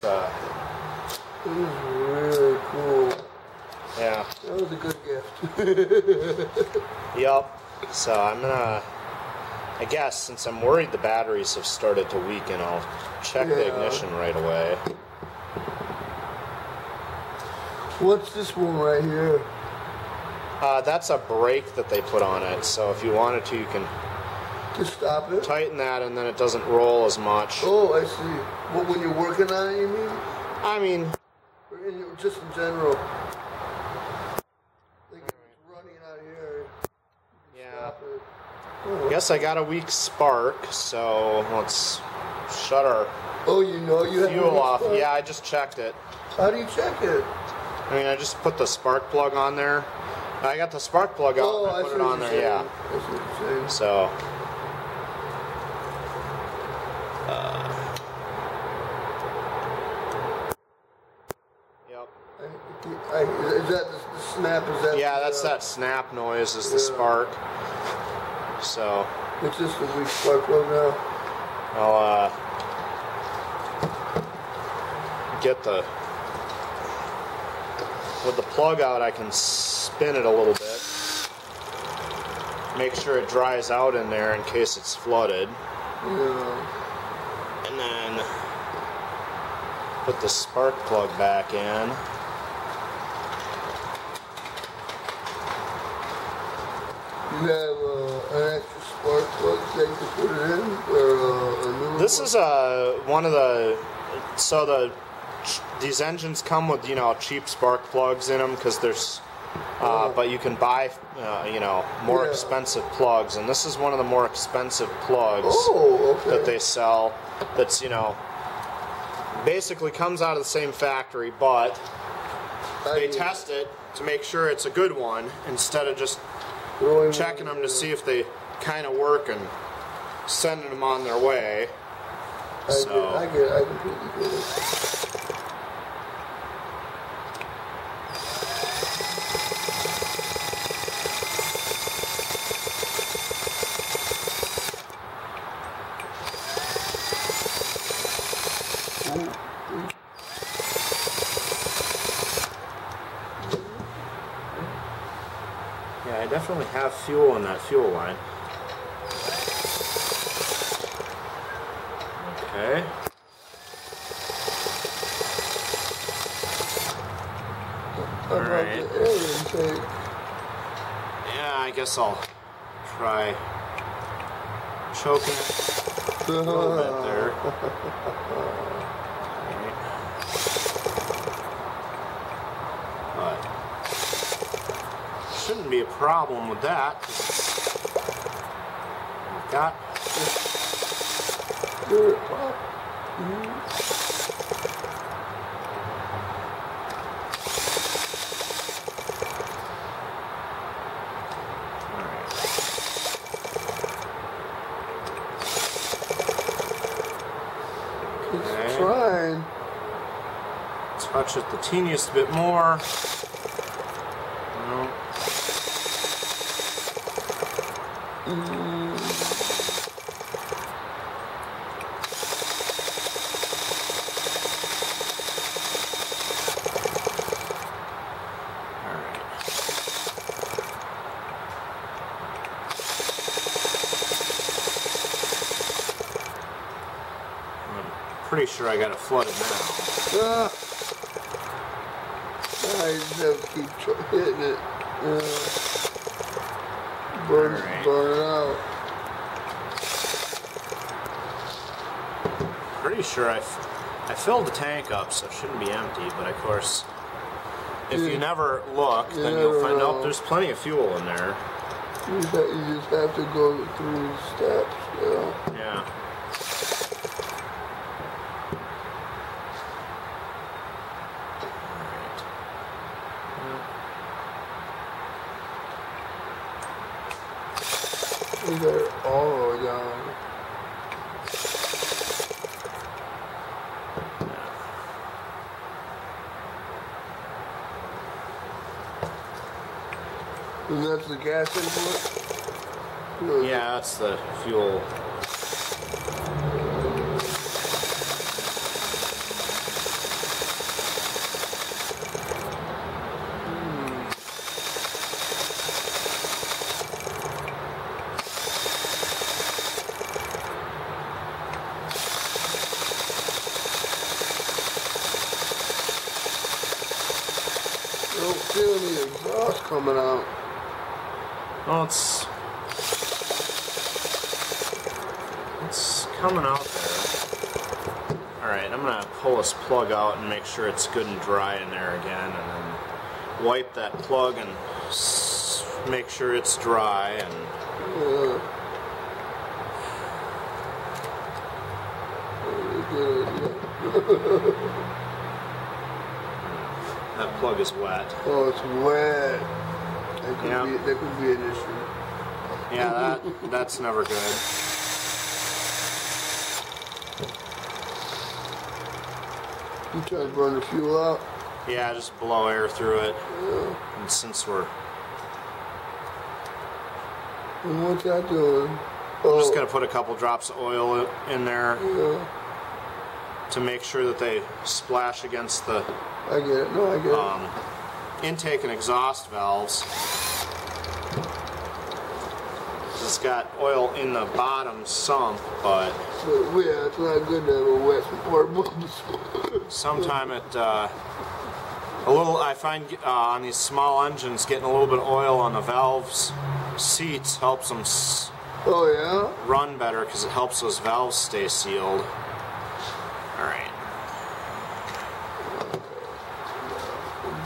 It is really cool. Yeah. That was a good gift. Yup. So I'm gonna, I guess since I'm worried the batteries have started to weaken, I'll check the ignition right away. What's this one right here? That's a brake that they put on it, so if you wanted to, you can just stop it? Tighten that and then it doesn't roll as much. Oh, I see. What, when you're working on it, you mean? I mean... Or just in general. Like it's running out here. Yeah. Oh. I guess I got a weak spark, so let's shut our fuel off. Yeah, I just checked it. How do you check it? I mean, I just put the spark plug on there. I got the spark plug out and I put it on there, yeah. That's what you're saying. So, yep. Is that the snap? Is that? Yeah, that's that snap noise. Is the spark. So. It's just a weak spark plug now. I'll get the. With the plug out, I can spin it a little bit. Make sure it dries out in there in case it's flooded. Yeah. And then put the spark plug back in. You have an extra spark plug that you can put it in, or a new one? This is one of the. So these engines come with cheap spark plugs in them because there's. But you can buy, more expensive plugs, and this is one of the more expensive plugs that they sell. That's basically comes out of the same factory, but they test it to make sure it's a good one instead of just checking them to see if they kind of work and sending them on their way. I completely get it. Yeah, I definitely have fuel in that fuel line. Okay. Alright. Yeah, I guess I'll try choking it a little bit there. But shouldn't be a problem with that. We've got trying. Touch it the teeniest bit more. Pretty sure I got it flooded now. I just have to keep hitting it. Burn it out. Pretty sure I filled the tank up, so it shouldn't be empty. But of course, if you never look, then you'll find out there's plenty of fuel in there. You just have to go through the steps. Yeah. We got it all the way down. And that's the gas input? Yeah, that's the fuel. don't feel any exhaust coming out. Well, it's coming out there. Alright, I'm going to pull this plug out and make sure it's good and dry in there again, and then wipe that plug and make sure it's dry. And that plug is wet. Oh, it's wet. Yeah. That could be an issue. Yeah, that's never good. You trying to burn the fuel out? Yeah, just blow air through it. Yeah. And since we're... And what's that doing? I'm just going to put a couple drops of oil in there to make sure that they splash against the I get it. No, I get it. intake and exhaust valves. It's got oil in the bottom sump, but yeah, it's not good to have a wet support boots. sometime it I find on these small engines getting a little bit of oil on the valves seats helps them Oh yeah? run better because it helps those valves stay sealed. Alright.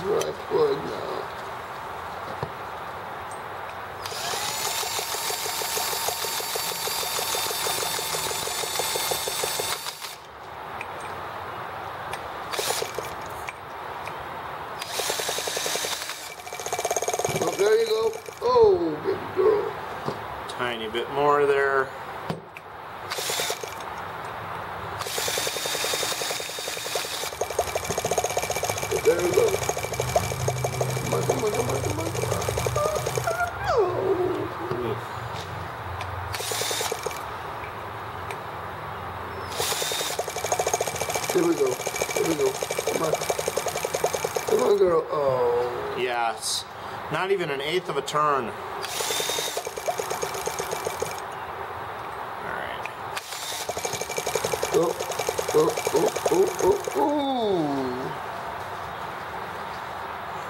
Dry plug now. Oh, there you go. Oh, baby girl. Tiny bit more there. There we go. Come on, come on, come on, come on. Oh. There we go. There we go. Come on. Come on, girl. Oh. Yeah, it's not even an eighth of a turn. Alright. Oh, oh, oh, oh, oh, oh.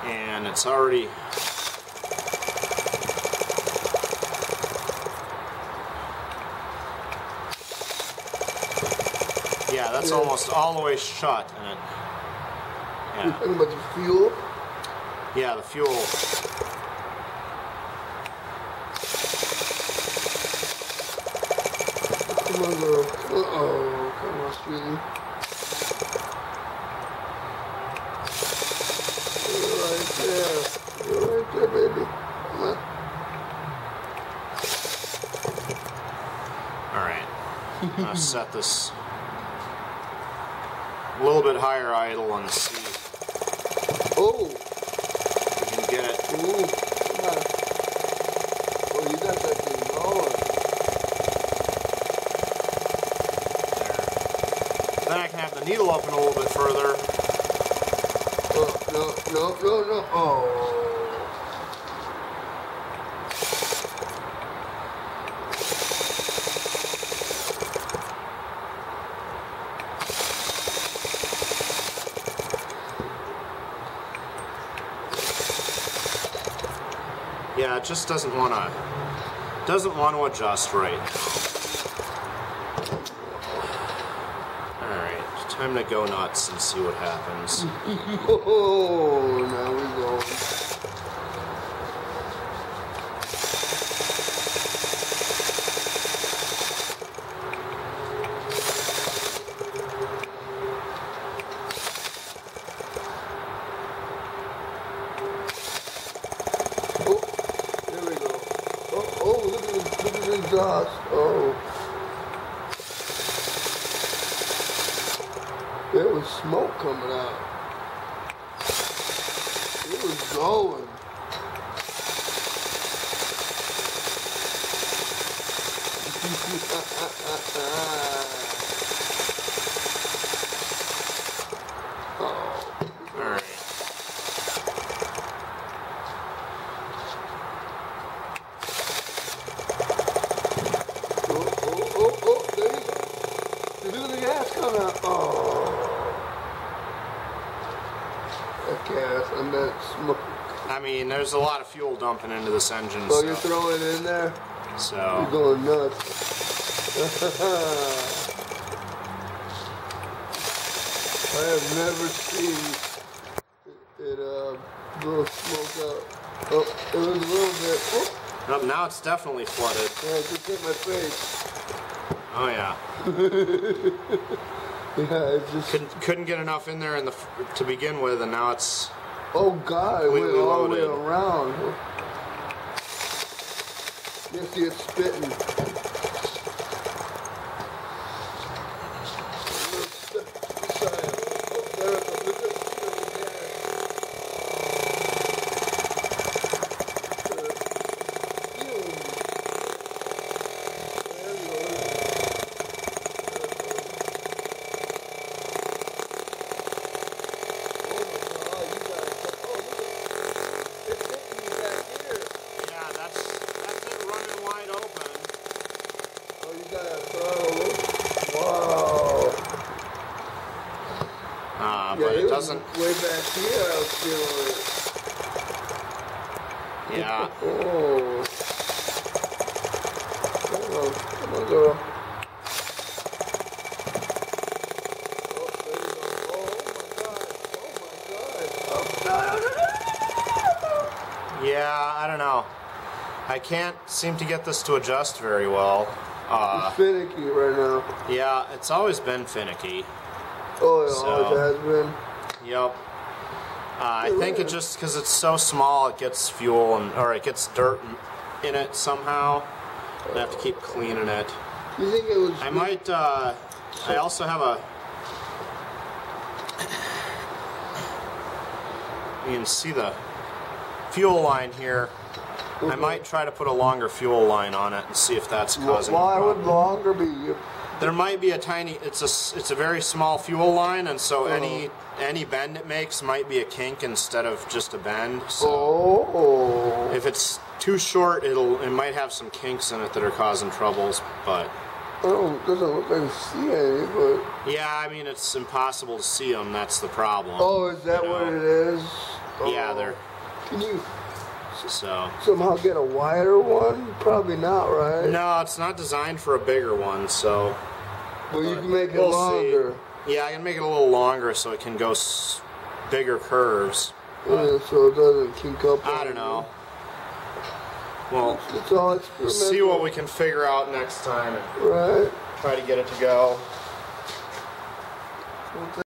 And it's already... Yeah, that's almost all the way shut. And it, You're talking about the fuel? yeah, the fuel. Come on, girl. Uh-oh. Come on, sweetie. You're right there. You're right there, baby. Come on. Alright. I'll set this a little bit higher idle and see Oh. if we can get it. Ooh. Come on. Oh, you got that thing going. There. Then I can have the needle open a little bit further. Oh, no, no, no, no. Oh. Yeah, it just doesn't want to adjust right. Alright, time to go nuts and see what happens. Oh, now we're going. Oh, there we go. Oh, oh, look at the exhaust. Oh. There was smoke coming out. It was going. Alright. Oh, there you go. Look at the gas coming out. Oh. That gas. I meant smoke. I mean, there's a lot of fuel dumping into this engine. Oh, so. you're throwing it in there? So. You're going nuts. I have never seen it blow smoke out. Oh, it was a little bit. Oh. Oh, now it's definitely flooded. Yeah, it just hit my face. Oh yeah. Yeah, it just couldn't get enough in there to begin with, and now it's. Oh God, it went all the way loaded. around. You see it spitting. But it doesn't. Way back here, I was feeling it. Yeah. Oh. Come on, girl. Oh, there you go. Oh my God. Yeah, I don't know. I can't seem to get this to adjust very well. It's finicky right now. Yeah, it's always been finicky. Oh, it always has been. Yep. I think it just because it's so small, it gets fuel or it gets dirt in it somehow. I have to keep cleaning it. You think it was? I might. I also have a. You can see the fuel line here. I might try to put a longer fuel line on it and see if that's causing. Why would longer be? There might be a tiny. It's a very small fuel line, and so any bend it makes might be a kink instead of just a bend. So if it's too short, it might have some kinks in it that are causing troubles. But it doesn't look like you see any. But yeah, I mean it's impossible to see them. That's the problem. Oh, is that what it is? Yeah, they're. Can you So somehow get a wider one? Probably not, right? No, it's not designed for a bigger one. So. Well, you can make it longer. See. Yeah, I can make it a little longer so it can go bigger curves. Yeah, so it doesn't kink up. I don't know. Well, it's all experimental. See what we can figure out next time. And right. Try to get it to go.